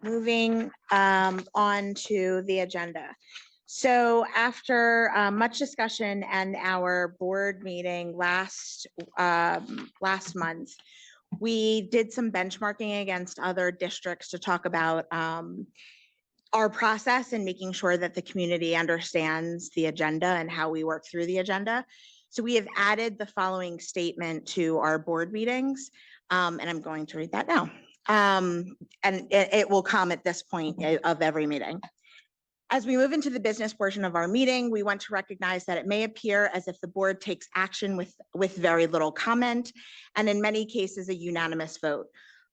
Moving on to the agenda. So after much discussion and our board meeting last month, we did some benchmarking against other districts to talk about our process and making sure that the community understands the agenda and how we work through the agenda. So we have added the following statement to our board meetings, and I'm going to read that now. And it will come at this point of every meeting. As we move into the business portion of our meeting, we want to recognize that it may appear as if the board takes action with very little comment, and in many cases, a unanimous vote.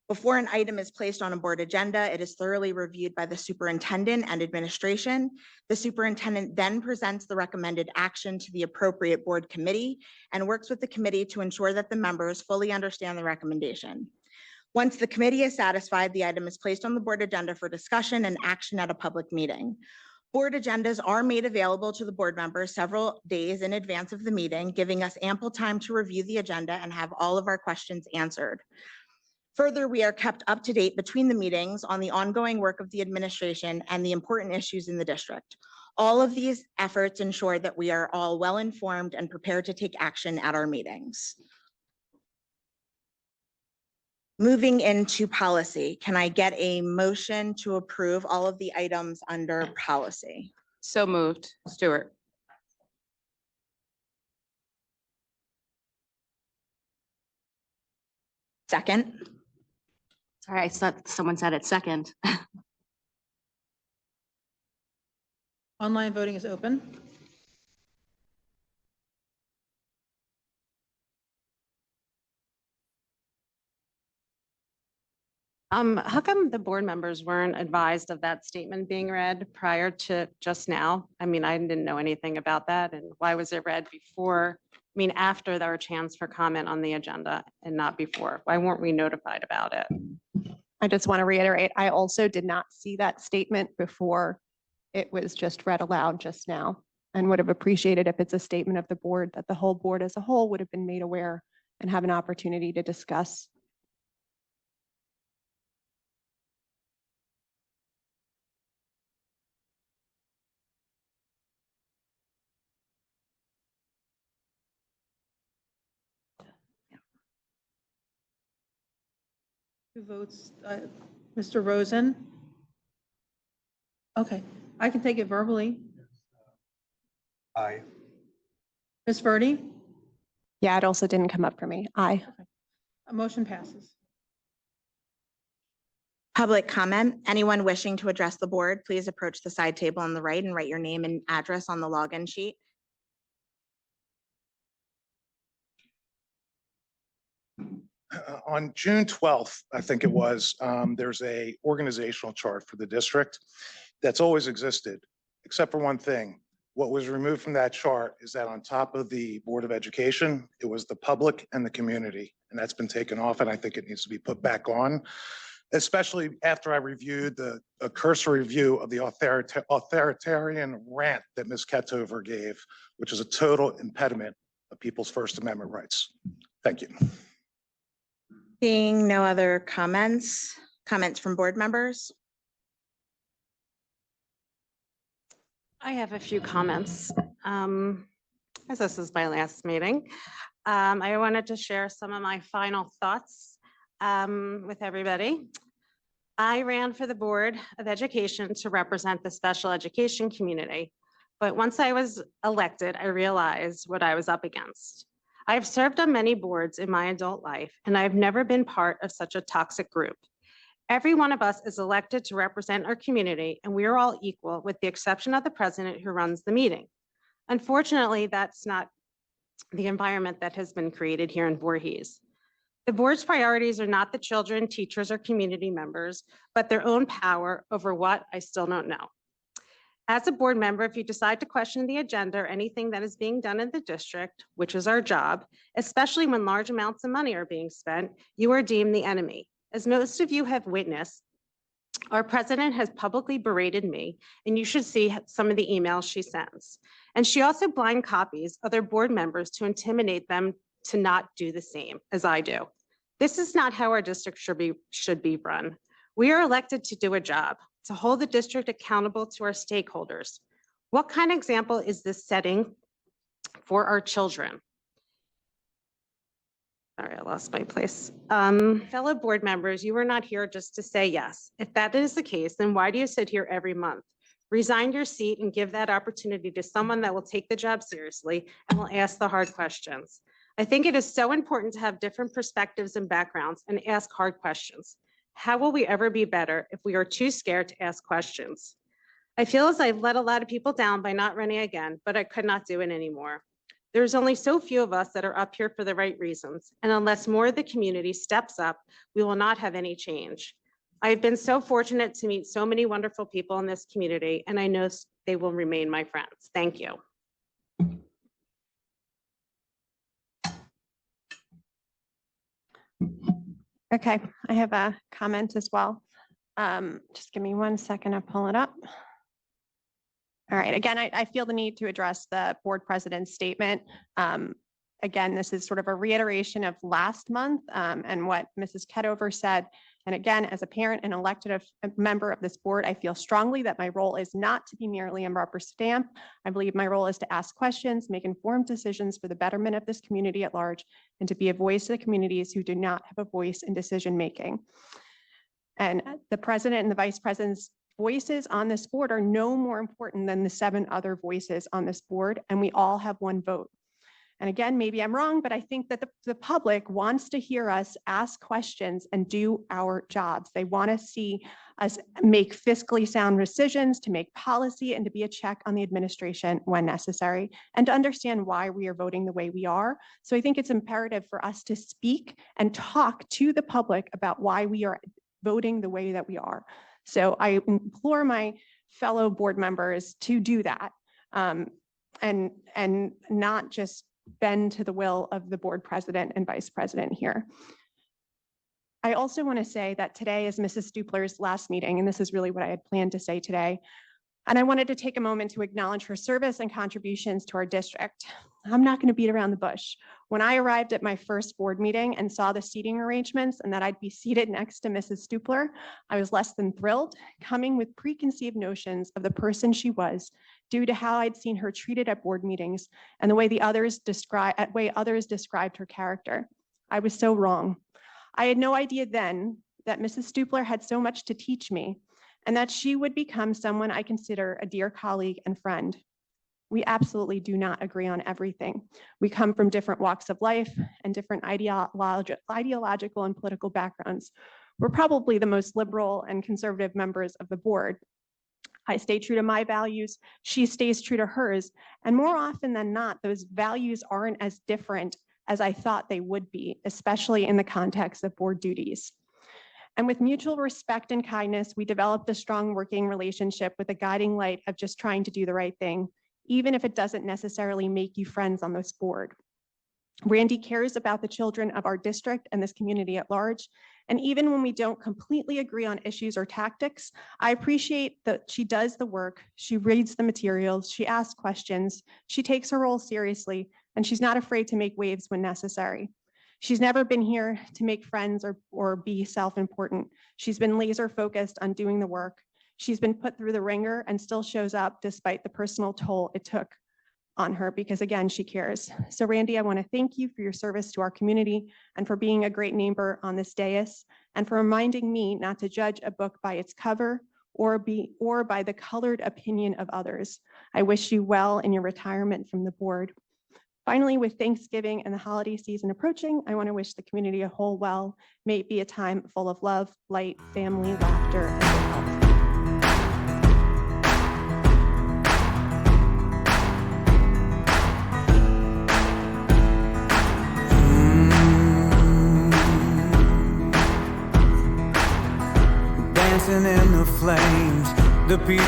Before an item is placed on a board agenda, it is thoroughly reviewed by the superintendent and administration. The superintendent then presents the recommended action to the appropriate board committee and works with the committee to ensure that the members fully understand the recommendation. Once the committee is satisfied, the item is placed on the board agenda for discussion and action at a public meeting. Board agendas are made available to the board members several days in advance of the meeting, giving us ample time to review the agenda and have all of our questions answered. Further, we are kept up to date between the meetings on the ongoing work of the administration and the important issues in the district. All of these efforts ensure that we are all well informed and prepared to take action at our meetings. Moving into policy, can I get a motion to approve all of the items under policy? So moved. Stewart. Second. Sorry, I thought someone said it second. Online voting is open. How come the board members weren't advised of that statement being read prior to just now? I mean, I didn't know anything about that. And why was it read before? I mean, after our chance for comment on the agenda and not before? Why weren't we notified about it? I just want to reiterate, I also did not see that statement before it was just read aloud just now, and would have appreciated if it's a statement of the board that the whole board as a whole would have been made aware and have an opportunity to discuss. Who votes? Mr. Rosen? Okay, I can take it verbally. Aye. Ms. Verdi? Yeah, it also didn't come up for me. Aye. A motion passes. Public comment. Anyone wishing to address the board, please approach the side table on the right and write your name and address on the login sheet. On June 12th, I think it was, there's a organizational chart for the district that's always existed, except for one thing. What was removed from that chart is that on top of the Board of Education, it was the public and the community, and that's been taken off, and I think it needs to be put back on, especially after I reviewed a cursory review of the authoritarian rant that Ms. Ketover gave, which is a total impediment of people's First Amendment rights. Thank you. Seeing no other comments from board members? I have a few comments. As this is my last meeting, I wanted to share some of my final thoughts with everybody. I ran for the Board of Education to represent the special education community, but once I was elected, I realized what I was up against. I've served on many boards in my adult life, and I've never been part of such a toxic group. Every one of us is elected to represent our community, and we are all equal with the exception of the president who runs the meeting. Unfortunately, that's not the environment that has been created here in Voorhees. The board's priorities are not the children, teachers, or community members, but their own power over what I still don't know. As a board member, if you decide to question the agenda or anything that is being done in the district, which is our job, especially when large amounts of money are being spent, you are deemed the enemy. As most of you have witnessed, our president has publicly berated me, and you should see some of the emails she sends. And she also blind copies other board members to intimidate them to not do the same as I do. This is not how our district should be run. We are elected to do a job, to hold the district accountable to our stakeholders. What kind of example is this setting for our children? Sorry, I lost my place. Fellow board members, you are not here just to say yes. If that is the case, then why do you sit here every month? Resign your seat and give that opportunity to someone that will take the job seriously and will ask the hard questions. I think it is so important to have different perspectives and backgrounds and ask hard questions. How will we ever be better if we are too scared to ask questions? I feel as I've let a lot of people down by not running again, but I could not do it anymore. There's only so few of us that are up here for the right reasons, and unless more of the community steps up, we will not have any change. I've been so fortunate to meet so many wonderful people in this community, and I know they will remain my friends. Thank you. Okay, I have a comment as well. Just give me 1 second to pull it up. All right, again, I feel the need to address the board president's statement. Again, this is sort of a reiteration of last month and what Mrs. Kedover said. And again, as a parent and elected member of this board, I feel strongly that my role is not to be merely a rubber stamp. I believe my role is to ask questions, make informed decisions for the betterment of this community at large, and to be a voice to the communities who do not have a voice in decision-making. And the president and the vice president's voices on this board are no more important than the 7 other voices on this board, and we all have 1 vote. And again, maybe I'm wrong, but I think that the public wants to hear us ask questions and do our jobs. They want to see us make fiscally sound decisions, to make policy, and to be a check on the administration when necessary, and to understand why we are voting the way we are. So I think it's imperative for us to speak and talk to the public about why we are voting the way that we are. So I implore my fellow board members to do that and not just bend to the will of the board president and vice president here. I also want to say that today is Mrs. Stupler's last meeting, and this is really what I had planned to say today. And I wanted to take a moment to acknowledge her service and contributions to our district. I'm not going to beat around the bush. When I arrived at my first board meeting and saw the seating arrangements and that I'd be seated next to Mrs. Stupler, I was less than thrilled, coming with preconceived notions of the person she was due to how I'd seen her treated at board meetings and the way others described her character. I was so wrong. I had no idea then that Mrs. Stupler had so much to teach me and that she would become someone I consider a dear colleague and friend. We absolutely do not agree on everything. We come from different walks of life and different ideological and political backgrounds. We're probably the most liberal and conservative members of the board. I stay true to my values, she stays true to hers, and more often than not, those values aren't as different as I thought they would be, especially in the context of board duties. And with mutual respect and kindness, we developed a strong working relationship with a guiding light of just trying to do the right thing, even if it doesn't necessarily make you friends on this board. Randy cares about the children of our district and this community at large. And even when we don't completely agree on issues or tactics, I appreciate that she does the work, she reads the materials, she asks questions, she takes her role seriously, and she's not afraid to make waves when necessary. She's never been here to make friends or be self-important. She's been laser focused on doing the work. She's been put through the ringer and still shows up despite the personal toll it took on her because, again, she cares. So Randy, I want to thank you for your service to our community and for being a great neighbor on this dais and for reminding me not to judge a book by its cover or by the colored opinion of others. I wish you well in your retirement from the board. Finally, with Thanksgiving and the holiday season approaching, I want to wish the community a whole well. May it be a time full of love, light, family, laughter, and health. Dancing in the flames, the people